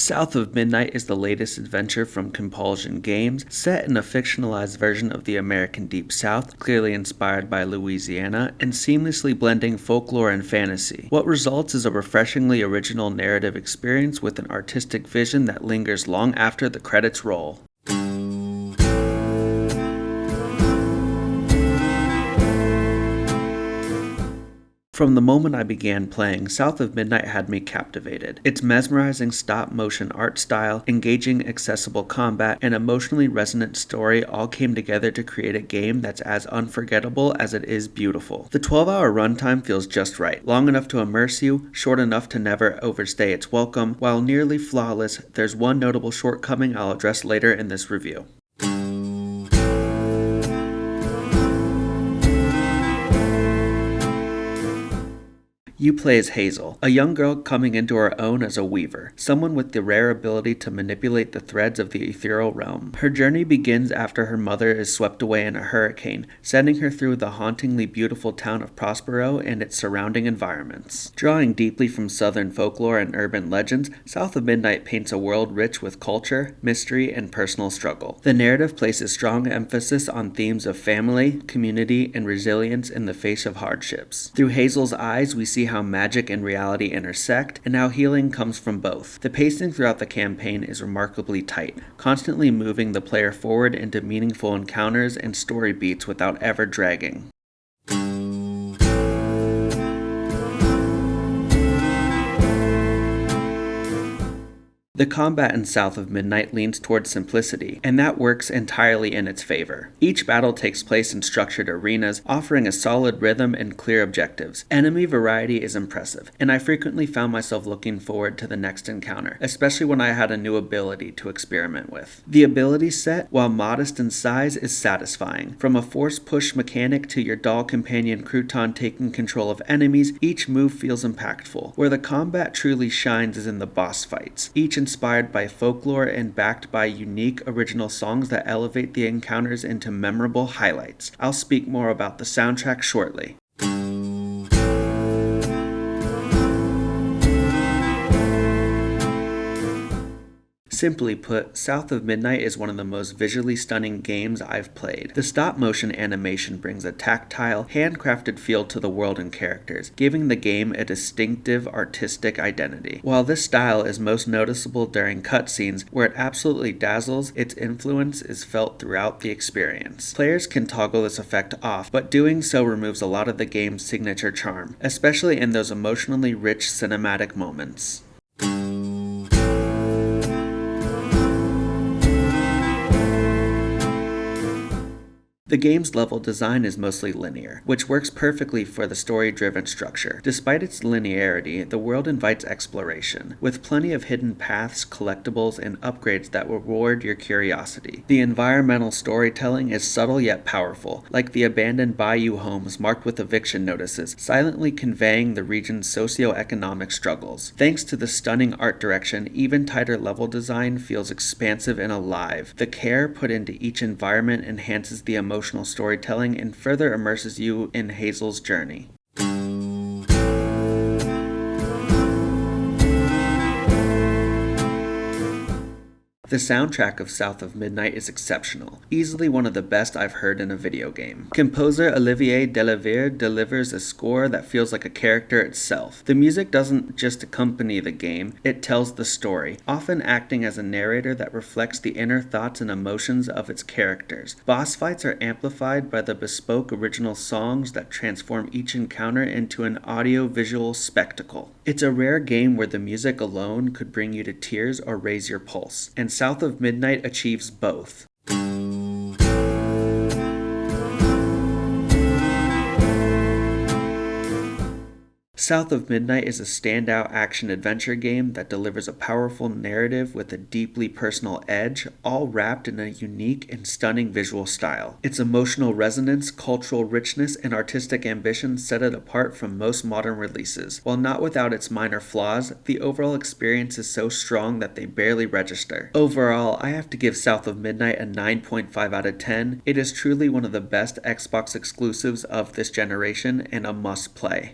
South of Midnight is the latest adventure from Compulsion Games, set in a fictionalized version of the American Deep South, clearly inspired by Louisiana, and seamlessly blending folklore and fantasy. What results is a refreshingly original narrative experience with an artistic vision that lingers long after the credits roll. From the moment I began playing, South of Midnight had me captivated. Its mesmerizing stop-motion art style, engaging accessible combat, and emotionally resonant story all came together to create a game that's as unforgettable as it is beautiful. The 12-hour runtime feels just right, long enough to immerse you, short enough to never overstay its welcome. While nearly flawless, there's one notable shortcoming I'll address later in this review. You play as Hazel, a young girl coming into her own as a weaver, someone with the rare ability to manipulate the threads of the ethereal realm. Her journey begins after her mother is swept away in a hurricane, sending her through the hauntingly beautiful town of Prospero and its surrounding environments. Drawing deeply from southern folklore and urban legends, South of Midnight paints a world rich with culture, mystery, and personal struggle. The narrative places strong emphasis on themes of family, community, and resilience in the face of hardships. Through Hazel's eyes, we see how magic and reality intersect, and how healing comes from both. The pacing throughout the campaign is remarkably tight, constantly moving the player forward into meaningful encounters and story beats without ever dragging. The combat in South of Midnight leans towards simplicity, and that works entirely in its favor. Each battle takes place in structured arenas, offering a solid rhythm and clear objectives. Enemy variety is impressive, and I frequently found myself looking forward to the next encounter, especially when I had a new ability to experiment with. The ability set, while modest in size, is satisfying. From a force push mechanic to your doll companion Crouton taking control of enemies, each move feels impactful. Where the combat truly shines is in the boss fights, each inspired by folklore and backed by unique original songs that elevate the encounters into memorable highlights. I'll speak more about the soundtrack shortly. Simply put, South of Midnight is one of the most visually stunning games I've played. The stop-motion animation brings a tactile, handcrafted feel to the world and characters, giving the game a distinctive artistic identity. While this style is most noticeable during cutscenes, where it absolutely dazzles, its influence is felt throughout the experience. Players can toggle this effect off, but doing so removes a lot of the game's signature charm, especially in those emotionally rich cinematic moments. The game's level design is mostly linear, which works perfectly for the story-driven structure. Despite its linearity, the world invites exploration, with plenty of hidden paths, collectibles, and upgrades that reward your curiosity. The environmental storytelling is subtle yet powerful, like the abandoned bayou homes marked with eviction notices, silently conveying the region's socio-economic struggles. Thanks to the stunning art direction, even tighter level design feels expansive and alive. The care put into each environment enhances the emotional storytelling and further immerses you in Hazel's journey. The soundtrack of South of Midnight is exceptional, easily one of the best I've heard in a video game. Composer Olivier Delavier delivers a score that feels like a character itself. The music doesn't just accompany the game, it tells the story, often acting as a narrator that reflects the inner thoughts and emotions of its characters. Boss fights are amplified by the bespoke original songs that transform each encounter into an audio-visual spectacle. It's a rare game where the music alone could bring you to tears or raise your pulse, and South of Midnight achieves both. South of Midnight is a standout action-adventure game that delivers a powerful narrative with a deeply personal edge, all wrapped in a unique and stunning visual style. Its emotional resonance, cultural richness, and artistic ambition set it apart from most modern releases. While not without its minor flaws, the overall experience is so strong that they barely register. Overall, I have to give South of Midnight a 9.5 out of 10. It is truly one of the best Xbox exclusives of this generation and a must-play.